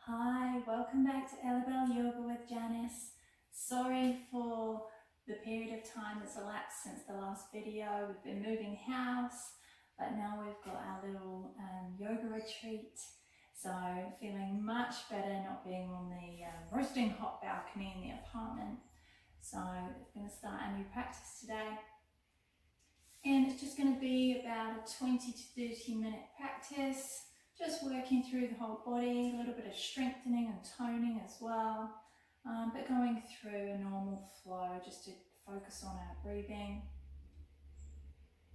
Hi, welcome back to Ellibelle Yoga with Janice. Sorry for the period of time that's elapsed since the last video. We've been moving house, but now we've got our little yoga retreat. So feeling much better not being on the roasting hot balcony in the apartment. So we're going to start a new practice today. And it's just going to be about a 20 to 30 minute practice. Just working through the whole body, a little bit of strengthening and toning as well, but going through a normal flow just to focus on our breathing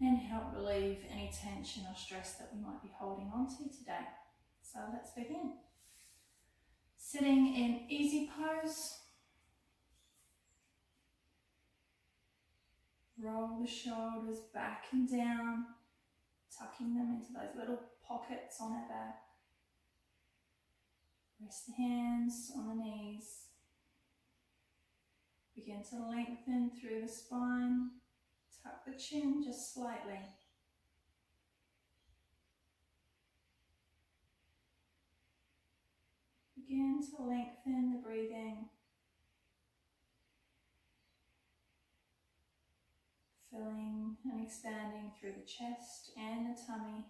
and help relieve any tension or stress that we might be holding on to today. So let's begin. Sitting in easy pose. Roll the shoulders back and down, tucking them into those little pockets on our back. Rest the hands on the knees. Begin to lengthen through the spine. Tuck the chin just slightly. Begin to lengthen the breathing. Filling and expanding through the chest and the tummy.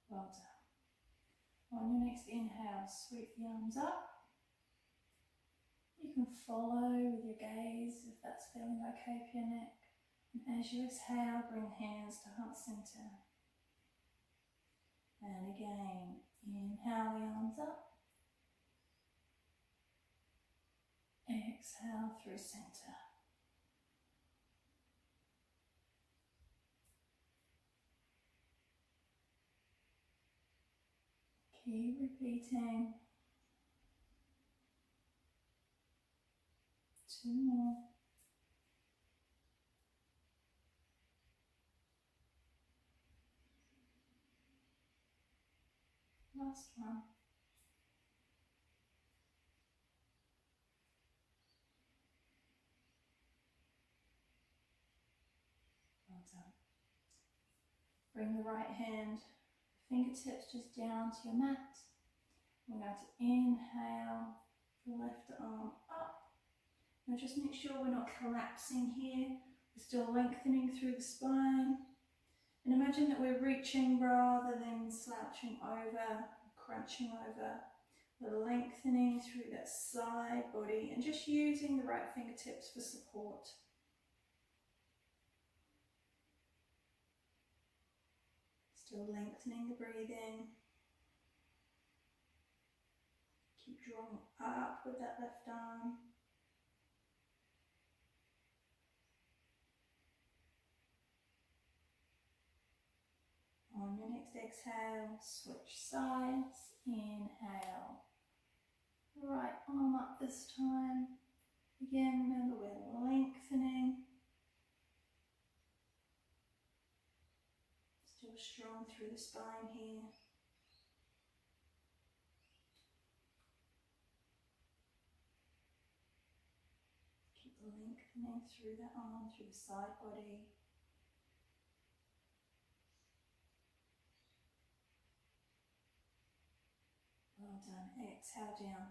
Well done. On your next inhale, sweep the arms up. You can follow with your gaze if that's feeling okay for your neck. And as you exhale, bring hands to heart center. And again, inhale the arms up. Exhale through center. Keep repeating. 2 more. Last one. Well done. Bring the right hand, fingertips just down to your mat. We're going to inhale the left arm up. Now just make sure we're not collapsing here. We're still lengthening through the spine. And imagine that we're reaching rather than slouching over, crunching over. We're lengthening through that side body and just using the right fingertips for support. Still lengthening the breathing. Keep drawing up with that left arm. On your next exhale, switch sides. Inhale. Right arm up this time. Again, remember we're lengthening. Still strong through the spine here. Keep lengthening through the arm, through the side body. Well done. Exhale down.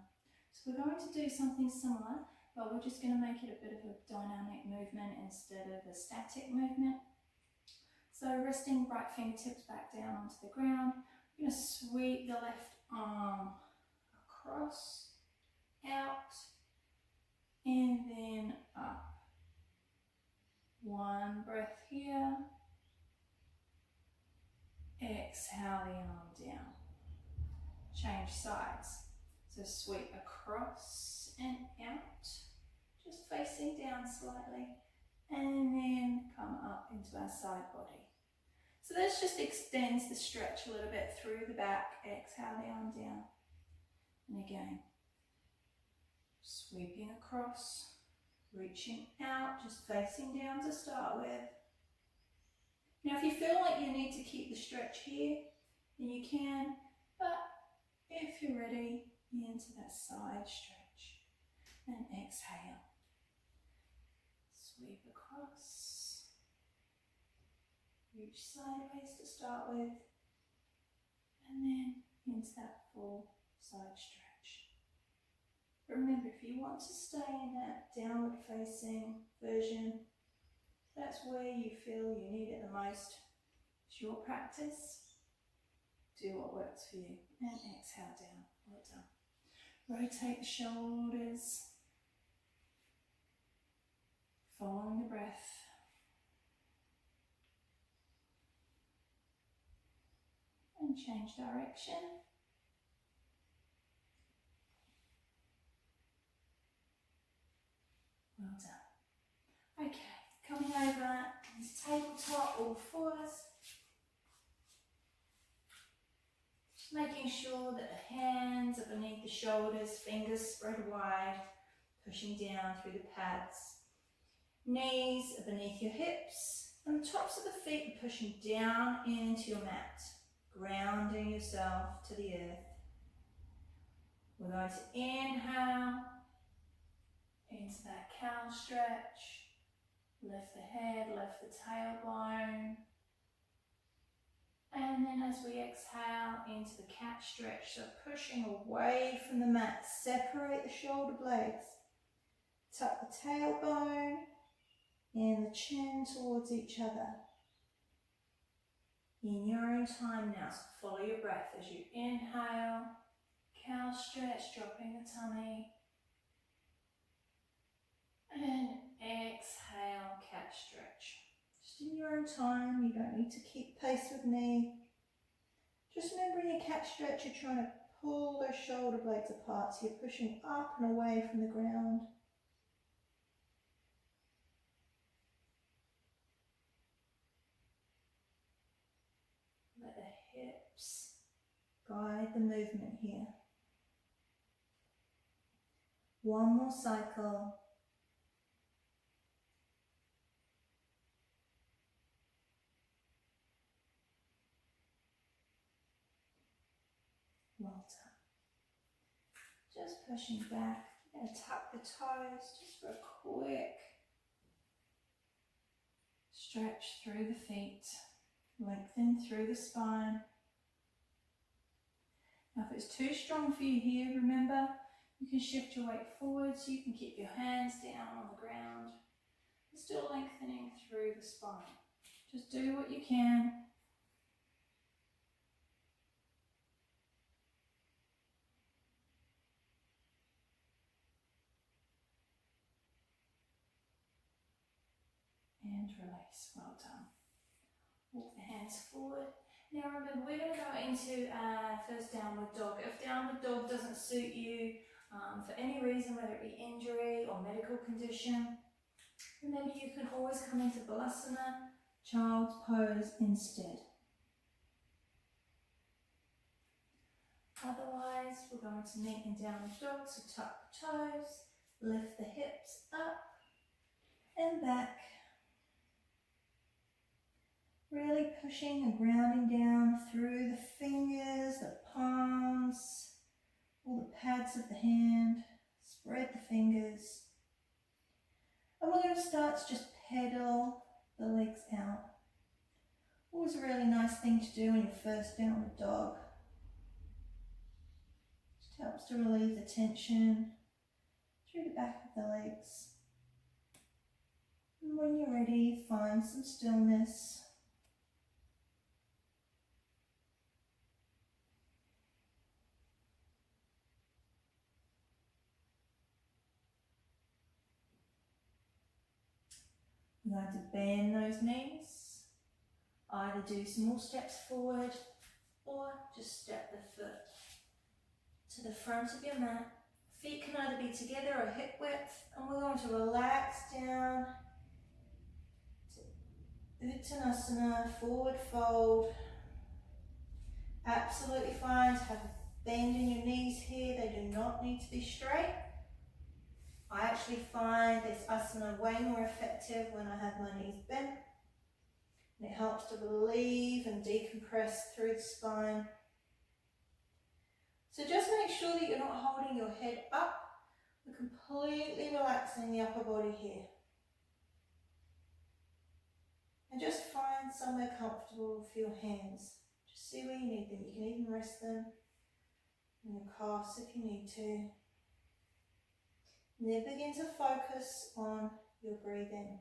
So we're going to do something similar, but we're just going to make it a bit of a dynamic movement instead of a static movement. So resting right fingertips back down onto the ground. We're going to sweep the left arm across, out, and then up. One breath here. Exhale the arm down. Change sides. So sweep across and out, just facing down slightly, and then come up into our side body. So this just extends the stretch a little bit through the back. Exhale the arm down. And again, sweeping across, reaching out, just facing down to start with. Now if you feel like you need to keep the stretch here, then you can, but if you're ready, into that side stretch. and exhale. Sweep across. Reach sideways to start with, and then into that full side stretch. Remember, if you want to stay in that downward facing version, that's where you feel you need it the most. It's your practice. Do what works for you. And exhale down. Well done. Rotate the shoulders. Following the breath. And change direction. Well done. Okay, coming over into tabletop, all fours. Just making sure that the hands are beneath the shoulders, fingers spread wide, pushing down through the pads. Knees are beneath your hips, and the tops of the feet are pushing down into your mat, grounding yourself to the earth. We're going to inhale into that cow stretch. Lift the head, lift the tailbone. And then as we exhale into the cat stretch, so pushing away from the mat, separate the shoulder blades. Tuck the tailbone and the chin towards each other. In your own time now, so follow your breath as you inhale, cow stretch, dropping the tummy. And exhale, cat stretch. Just in your own time, you don't need to keep pace with me. Just remember in your cat stretch, you're trying to pull those shoulder blades apart, so you're pushing up and away from the ground. Let the hips guide the movement here. One more cycle. Well done. Just pushing back. You're going to tuck the toes just for a quick stretch through the feet. Lengthen through the spine. Now if it's too strong for you here, remember, you can shift your weight forward so you can keep your hands down on the ground. You're still lengthening through the spine. Just do what you can. And release. Well done. Walk the hands forward. Now remember, we're going to go into first downward dog. If downward dog doesn't suit you for any reason, whether it be injury or medical condition, remember you can always come into Balasana, child's pose instead. Otherwise, we're going to meet in downward dog, so tuck the toes, lift the hips up and back. Really pushing and grounding down through the fingers, the palms, all the pads of the hand. Spread the fingers. And we're going to start to just pedal the legs out. Always a really nice thing to do when you're first downward dog. Just helps to relieve the tension through the back of the legs. And when you're ready, find some stillness. We're going to bend those knees, either do small steps forward or just step the foot to the front of your mat. Feet can either be together or hip width, and we're going to relax down to Uttanasana, forward fold. Absolutely fine to have a bend in your knees here, they do not need to be straight. I actually find this asana way more effective when I have my knees bent. And it helps to relieve and decompress through the spine. So just make sure that you're not holding your head up We're completely relaxing the upper body here. And just find somewhere comfortable for your hands. Just see where you need them. You can even rest them in your calves if you need to. And then begin to focus on your breathing.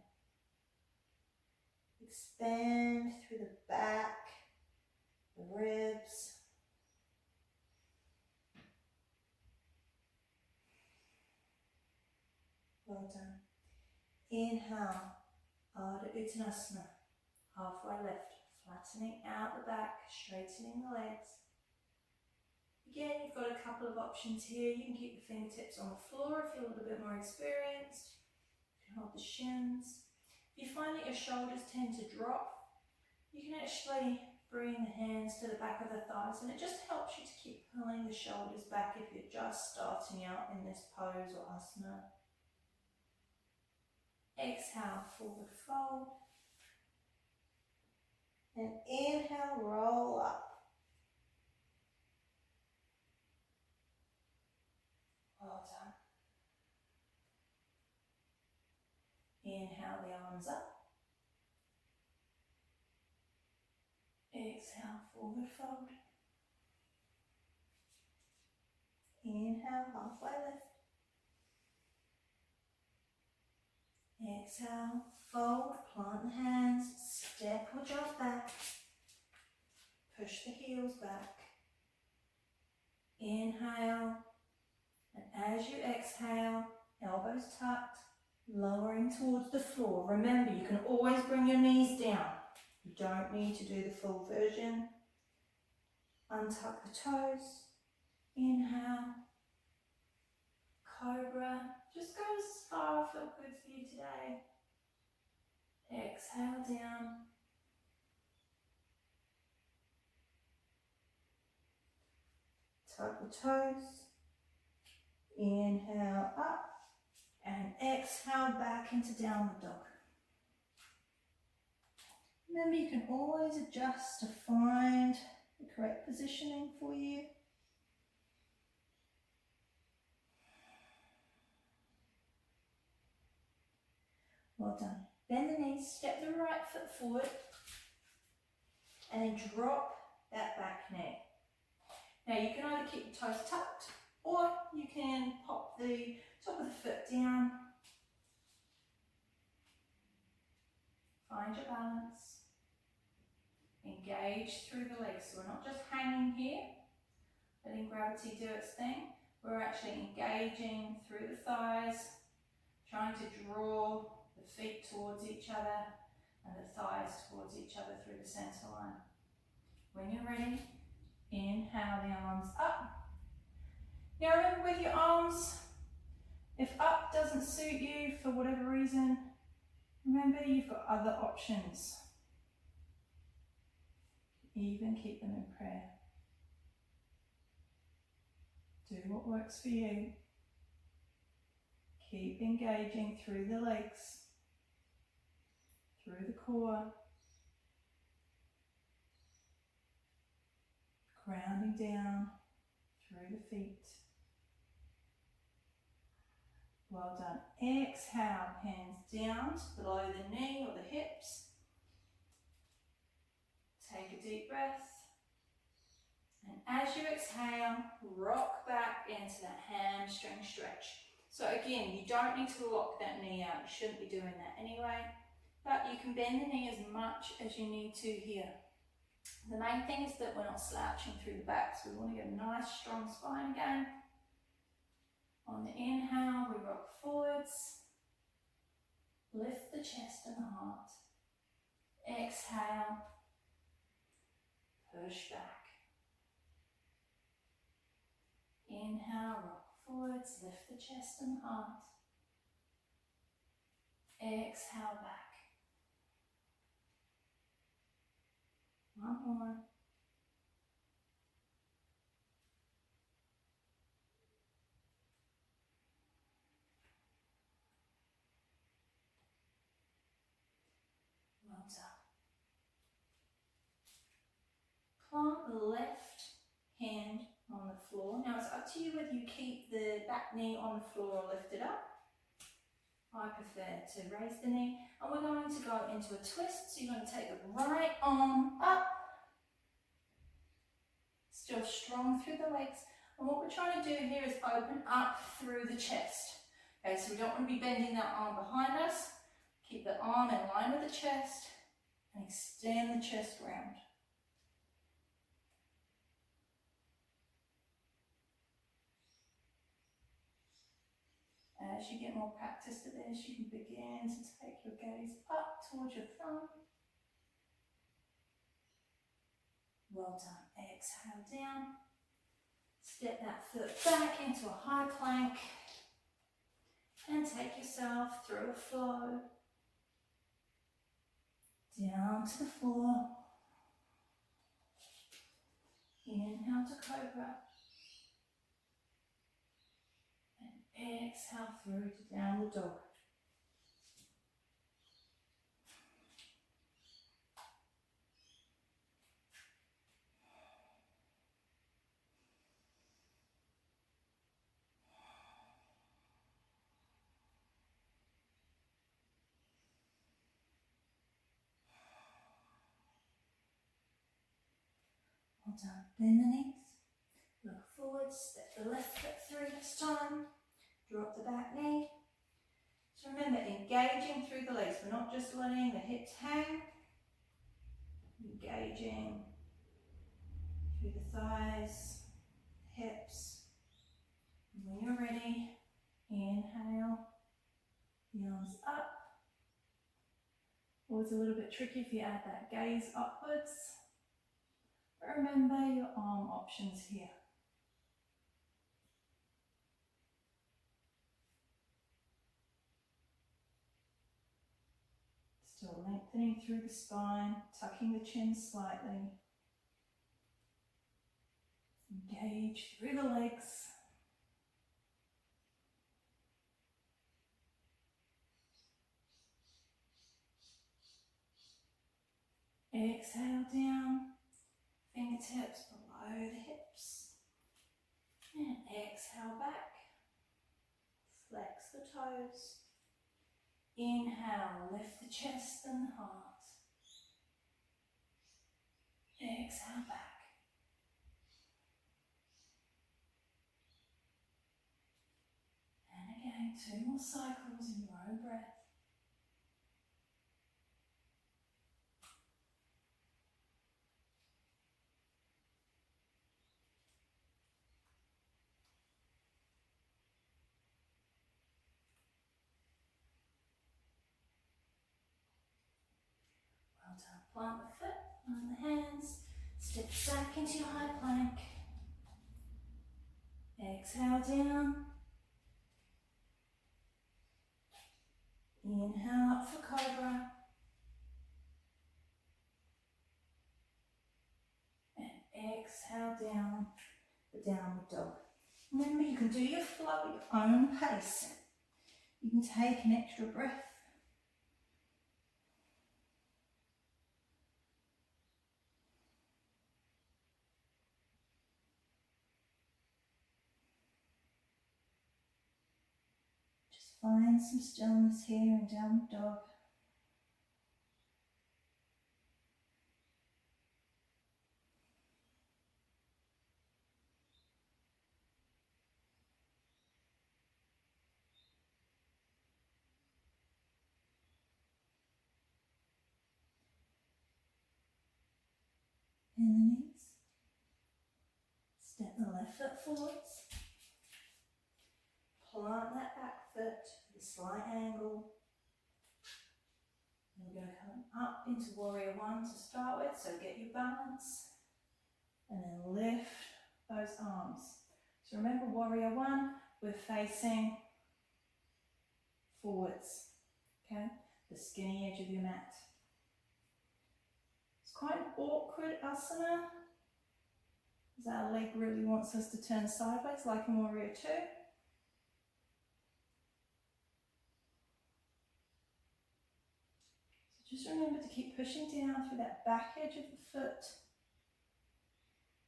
Expand through the back, the ribs. Well done. Inhale, Ardha Uttanasana, halfway lift, flattening out the back, straightening the legs. Again, you've got a couple of options here. You can keep your fingertips on the floor if you're a little bit more experienced. You can hold the shins. If you find that your shoulders tend to drop, you can actually bring the hands to the back of the thighs, and it just helps you to keep pulling the shoulders back if you're just starting out in this pose or asana. Exhale, forward fold. And inhale, roll up. Well done. Inhale the arms up. Exhale, forward fold. Inhale, halfway lift. Exhale, fold, plant the hands, step or jump back. Push the heels back. Inhale, and as you exhale, elbows tucked, lowering towards the floor. Remember, you can always bring your knees down. You don't need to do the full version. Untuck the toes. Inhale. Cobra. Just go as far as feels good for you today. Exhale down. Tuck the toes. Inhale up. And exhale back into downward dog. Remember, you can always adjust to find the correct positioning for you. Well done. Bend the knees, step the right foot forward, and then drop that back knee. Now you can either keep your toes tucked, or you can pop the top of the foot down. Find your balance. Engage through the legs. So we're not just hanging here, letting gravity do its thing. We're actually engaging through the thighs, trying to draw the feet towards each other and the thighs towards each other through the center line. When you're ready, inhale the arms up. Now remember, with your arms, if up doesn't suit you for whatever reason, remember you've got other options. Even keep them in prayer. Do what works for you. Keep engaging through the legs, through the core, grounding down through the feet. Well done. Exhale, hands down to below the knee or the hips. Take a deep breath. And as you exhale, rock back into that hamstring stretch. So again, you don't need to lock that knee out. You shouldn't be doing that anyway. But you can bend the knee as much as you need to here. The main thing is that we're not slouching through the back. So we want to get a nice strong spine again. On the inhale, we rock forwards. Lift the chest and the heart. Exhale. Push back. Inhale, rock forwards, lift the chest and heart. Exhale back. One more. Well done. Plant the left hand on the floor. Now it's up to you whether you keep the back knee on the floor or lift it up. I prefer to raise the knee, and we're going to go into a twist. So you're going to take the right arm up, still strong through the legs. And what we're trying to do here is open up through the chest. Okay, so we don't want to be bending that arm behind us. Keep the arm in line with the chest and extend the chest round. As you get more practice at this, you can begin to take your gaze up towards your thumb. Well done. Exhale down. Step that foot back into a high plank and take yourself through a flow down to the floor. Inhale to cobra. And exhale through to downward dog. Well done. Bend the knees. Look forward. Step the left foot through this time. Drop the back knee. So remember, engaging through the legs. We're not just letting the hips hang. Engaging through the thighs, hips. And when you're ready, inhale, the arms up. Always a little bit tricky if you add that gaze upwards. But remember your arm options here. Still lengthening through the spine, tucking the chin slightly. Engage through the legs. Exhale down, fingertips below the hips. And exhale back. Flex the toes. Inhale, lift the chest and the heart. Exhale back. And again, 2 more cycles in your own breath. Well done. Plant the foot on the hands. Step back into your high plank. Exhale down. Inhale up for cobra. And exhale down for downward dog. Remember, you can do your flow at your own pace. You can take an extra breath. Find some stillness here in downward dog. In the knees. Step the left foot forwards. Plant that back foot with a slight angle. And we're going to come up into warrior 1 to start with, so get your balance. And then lift those arms. So remember, warrior 1, we're facing forwards, okay? The skinny edge of your mat. It's quite an awkward asana, because our leg really wants us to turn sideways like in warrior 2. Just remember to keep pushing down through that back edge of the foot.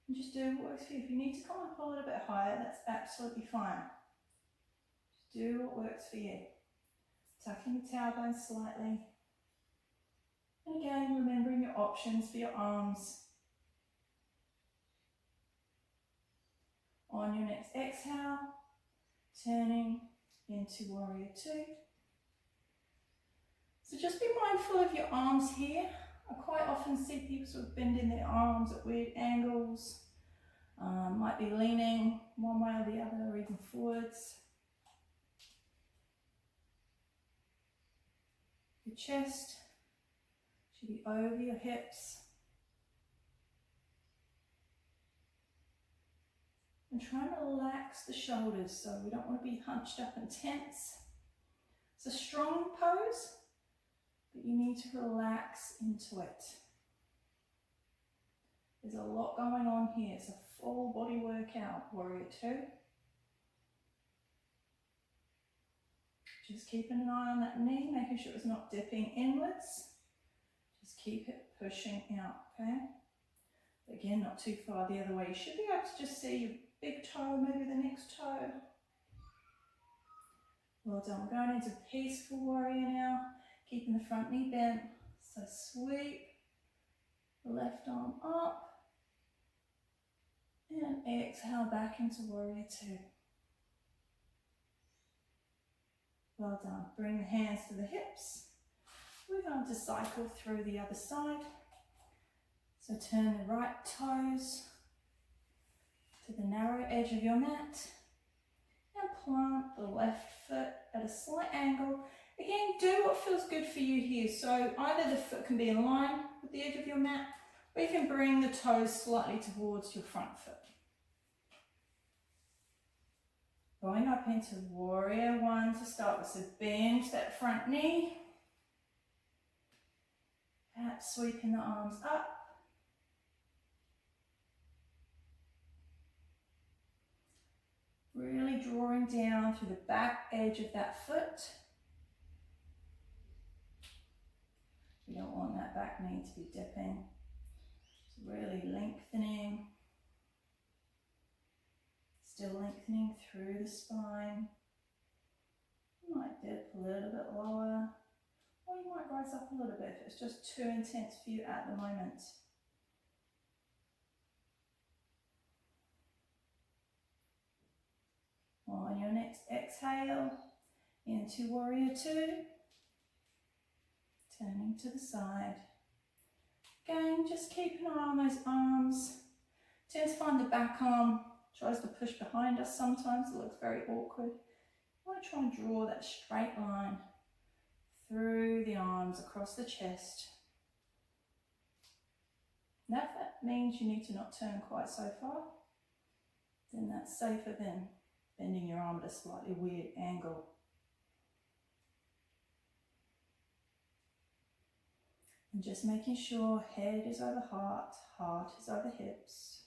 And just do what works for you. If you need to come up a little bit higher, that's absolutely fine. Just do what works for you. Tucking the tailbone slightly. And again, remembering your options for your arms. On your next exhale, turning into warrior two. So just be mindful of your arms here. I quite often see people sort of bending their arms at weird angles. Might be leaning one way or the other, or even forwards. Your chest should be over your hips. And try and relax the shoulders, so we don't want to be hunched up and tense. It's a strong pose, but you need to relax into it. There's a lot going on here. It's a full body workout, warrior two. Just keeping an eye on that knee, making sure it's not dipping inwards. Just keep it pushing out, okay? But again, not too far the other way. You should be able to just see your big toe, maybe the next toe. Well done. We're going into peaceful warrior now, keeping the front knee bent. So sweep the left arm up and exhale back into warrior two. Well done. Bring the hands to the hips. We're going to cycle through the other side. So turn the right toes to the narrow edge of your mat and plant the left foot at a slight angle. Again, do what feels good for you here. So either the foot can be in line with the edge of your mat, or you can bring the toes slightly towards your front foot. Going up into warrior one to start with, so bend that front knee. Perhaps sweeping the arms up. Really drawing down through the back edge of that foot. We don't want that back knee to be dipping. So really lengthening. Still lengthening through the spine. You might dip a little bit lower, or you might rise up a little bit if it's just too intense for you at the moment. On your next exhale, into warrior two, turning to the side. Again, just keep an eye on those arms. Tend to find the back arm tries to push behind us sometimes. It looks very awkward. I want to try and draw that straight line through the arms, across the chest. Now if that means you need to not turn quite so far, then that's safer than bending your arm at a slightly weird angle. And just making sure head is over heart, heart is over hips.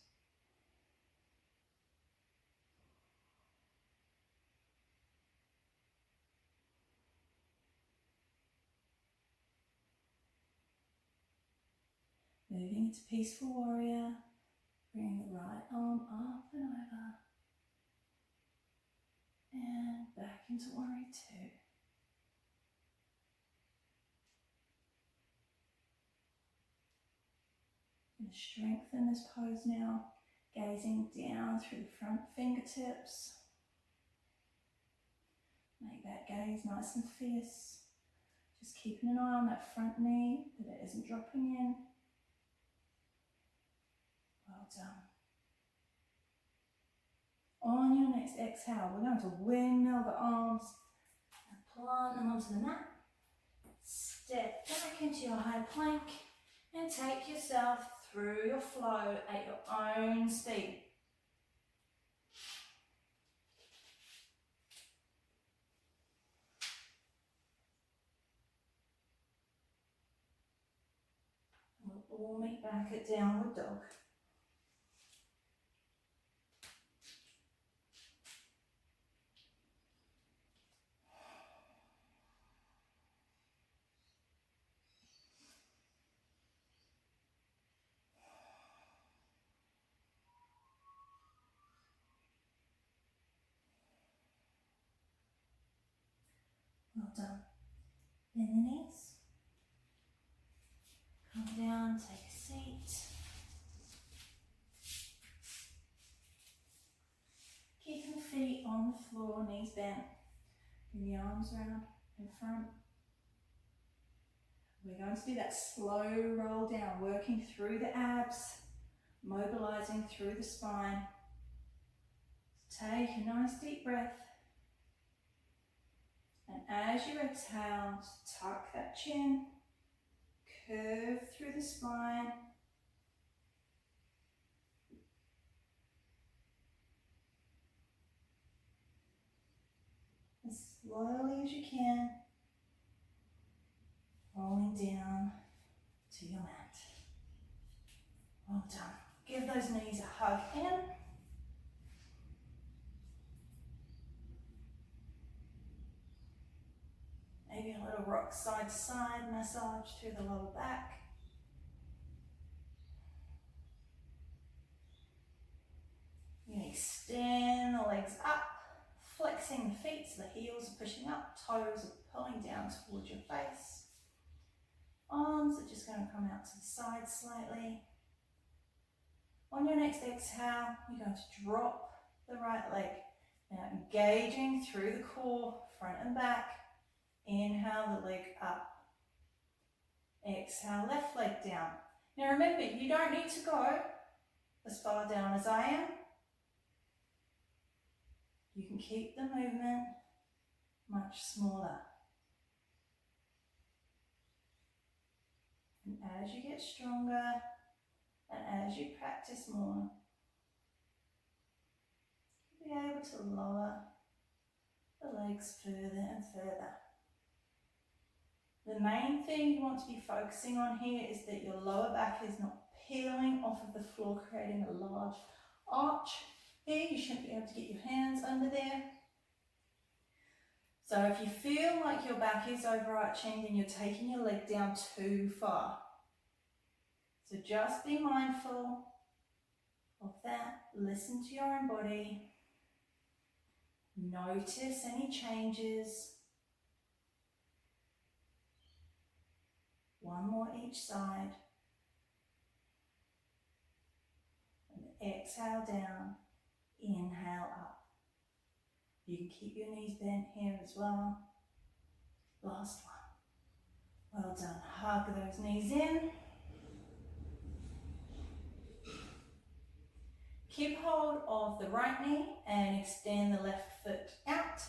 Moving into peaceful warrior, bring the right arm up and over. And back into warrior two. And strengthen this pose now, gazing down through the front fingertips. Make that gaze nice and fierce. Just keeping an eye on that front knee, that it isn't dropping in. Well done. On your next exhale, we're going to windmill the arms and plant them onto the mat. Step back into your high plank and take yourself through your flow at your own speed. We'll all meet back at downward dog. done. Bend the knees. Come down, take a seat. Keeping the feet on the floor, knees bent. Bring the arms around in front. We're going to do that slow roll down, working through the abs, mobilizing through the spine. Take a nice deep breath. And as you exhale, tuck that chin, curve through the spine. As slowly as you can, rolling down to your mat. Well done. Give those knees a hug in. Maybe a little rock side to side massage through the lower back. You can extend the legs up, flexing the feet so the heels are pushing up, toes are pulling down towards your face. Arms are just going to come out to the side slightly. On your next exhale, you're going to drop the right leg. Now engaging through the core, front and back. Inhale the leg up. Exhale, left leg down. Now remember, you don't need to go as far down as I am. You can keep the movement much smaller. And as you get stronger, and as you practice more, you'll be able to lower the legs further and further. The main thing you want to be focusing on here is that your lower back is not peeling off of the floor, creating a large arch. Here, you shouldn't be able to get your hands under there. So if you feel like your back is overarching, then you're taking your leg down too far. So just be mindful of that. Listen to your own body. Notice any changes. One more each side. And exhale down. Inhale up. You can keep your knees bent here as well. Last one. Well done. Hug those knees in. Keep hold of the right knee and extend the left foot out.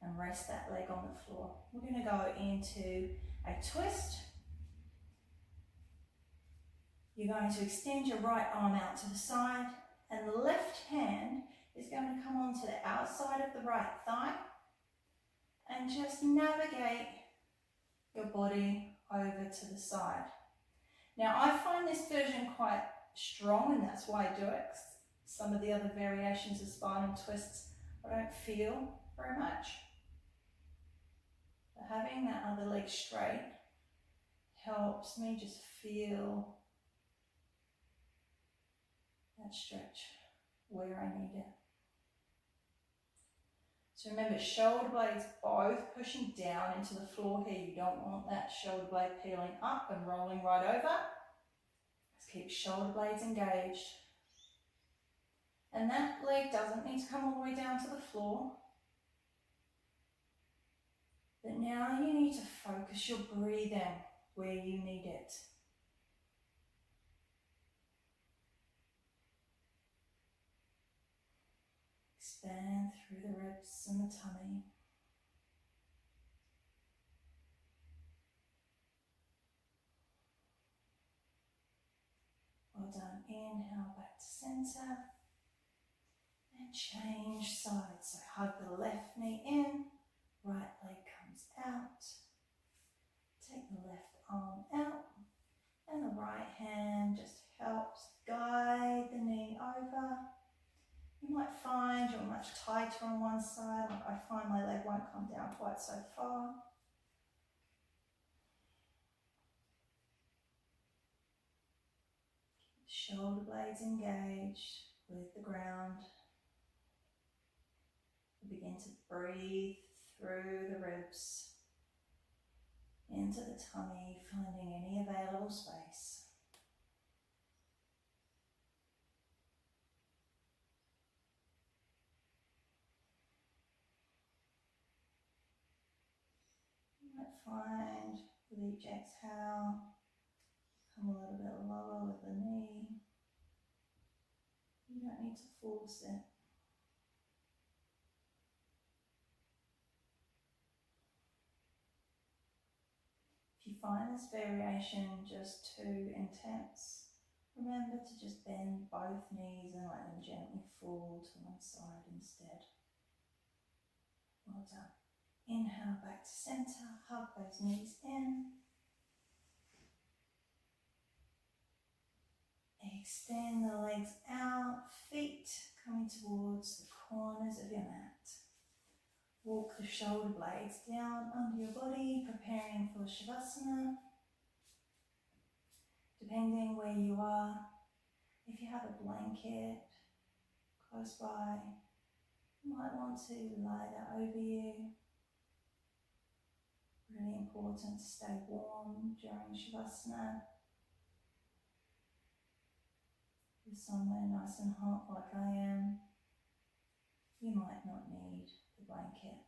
And rest that leg on the floor. We're going to go into a twist. You're going to extend your right arm out to the side. And the left hand is going to come onto the outside of the right thigh and just navigate your body over to the side. Now I find this version quite strong, and that's why I do it. Some of the other variations of spinal twists I don't feel very much. But having that other leg straight helps me just feel that stretch where I need it. So remember, shoulder blades both pushing down into the floor here. You don't want that shoulder blade peeling up and rolling right over. Let's keep shoulder blades engaged. And that leg doesn't need to come all the way down to the floor. But now you need to focus your breathing where you need it. Expand through the ribs and the tummy. Well done. Inhale back to center. And change sides. So hug the left knee in, right leg comes out. Take the left arm out. And the right hand just helps guide the knee over. You might find you're much tighter on one side, like I find my leg won't come down quite so far. Shoulder blades engaged with the ground. Begin to breathe through the ribs, into the tummy, finding any available space. You might find with each exhale, come a little bit lower with the knee. You don't need to force it. If you find this variation just too intense, remember to just bend both knees and let them gently fall to one side instead. Well done. Inhale back to center, hug those knees in. Extend the legs out, feet coming towards the corners of your mat. Walk the shoulder blades down under your body, preparing for Shavasana. Depending where you are, if you have a blanket close by, you might want to lie that over you. Really important to stay warm during Shavasana. If you're somewhere nice and hot like I am, you might not need the blanket.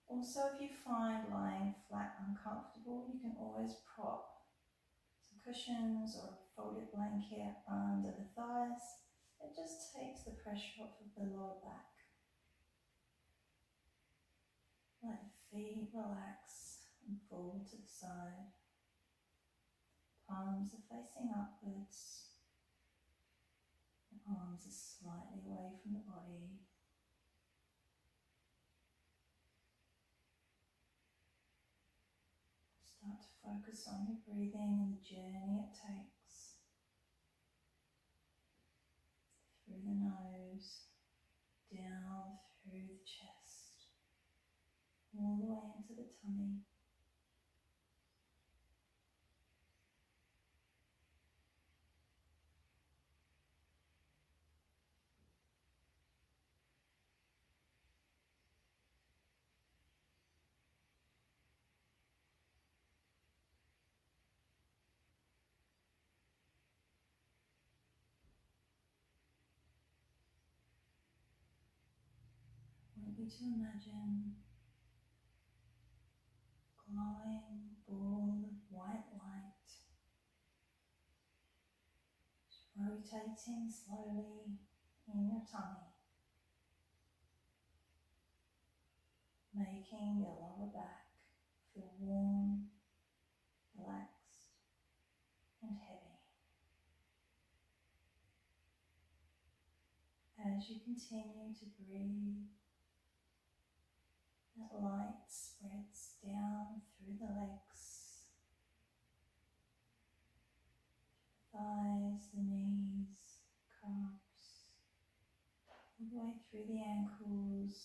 Also, if you find lying flat uncomfortable, you can always prop some cushions or a folded blanket under the thighs. It just takes the pressure off of the lower back. Let the feet relax and fall to the side. Palms are facing upwards. The arms are slightly away from the body. Start to focus on your breathing and the journey it takes. Through the nose, down through the chest, all the way into the tummy. I want you to imagine a glowing ball of white light just rotating slowly in your tummy, making your lower back feel warm, relaxed and heavy. As you continue to breathe, that light spreads down through the legs, the thighs, the knees, calves, all the way through the ankles,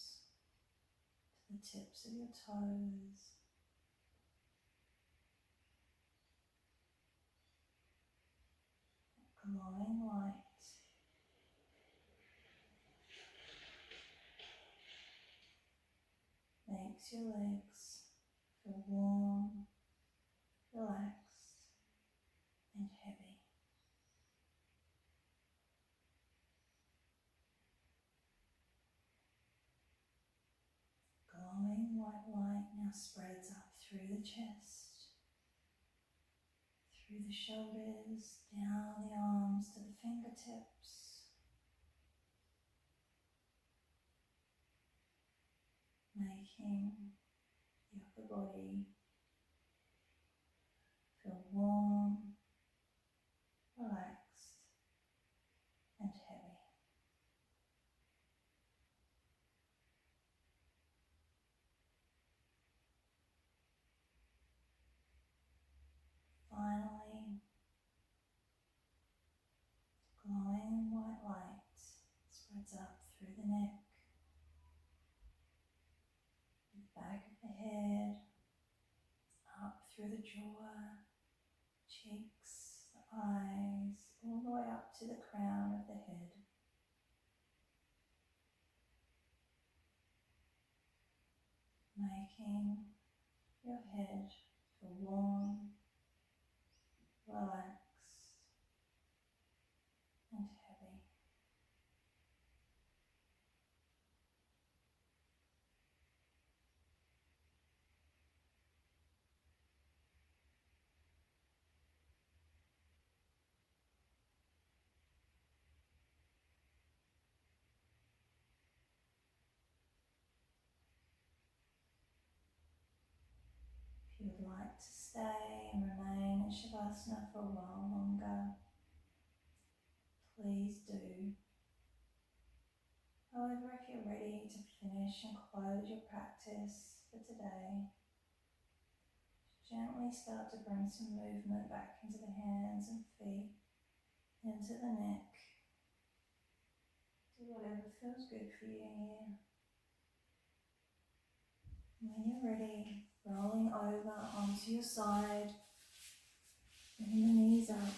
to the tips of your toes. That glowing light makes your legs feel warm, relaxed and heavy. Glowing white light now spreads up through the chest, through the shoulders, down the arms to the fingertips, making the upper body feel warm, relaxed and heavy. Finally, glowing white light spreads up through the neck, the back of the head, up through the jaw, cheeks, the eyes, all the way up to the crown of the head. making your head feel warm, relaxed and heavy. If you would like to stay and remain in Shavasana for a while longer, please do. However, if you're ready to finish and close your practice for today, gently start to bring some movement back into the hands and feet, into the neck. Do whatever feels good for you here. When you're ready, rolling over onto your side, bringing the knees up,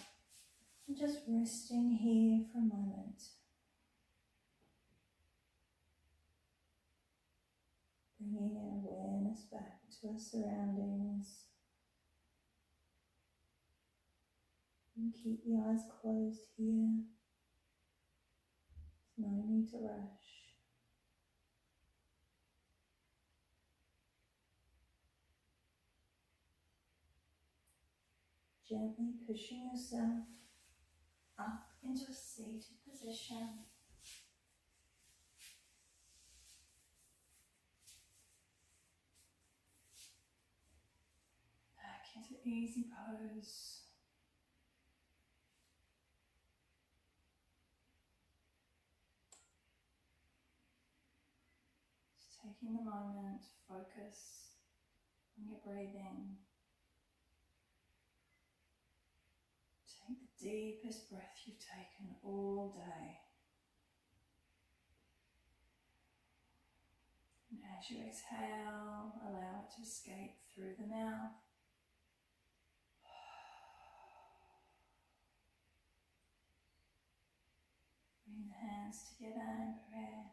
and just resting here for a moment. Bringing an awareness back to our surroundings. And keep the eyes closed here. There's no need to rush. Gently pushing yourself up into a seated position. Back into easy pose. Just taking the moment to focus on your breathing. Take the deepest breath you've taken all day. And as you exhale, allow it to escape through the mouth. Bring the hands together in prayer.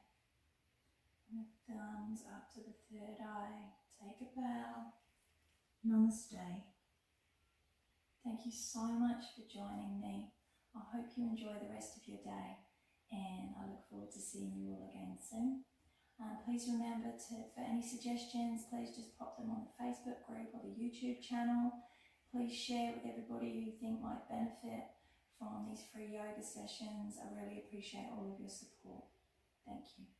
And the thumbs up to the third eye. Take a bow. Namaste. Thank you so much for joining me. I hope you enjoy the rest of your day, and I look forward to seeing you all again soon. Please remember for any suggestions, please just pop them on the Facebook group or the YouTube channel. Please share with everybody who you think might benefit from these free yoga sessions. I really appreciate all of your support. Thank you.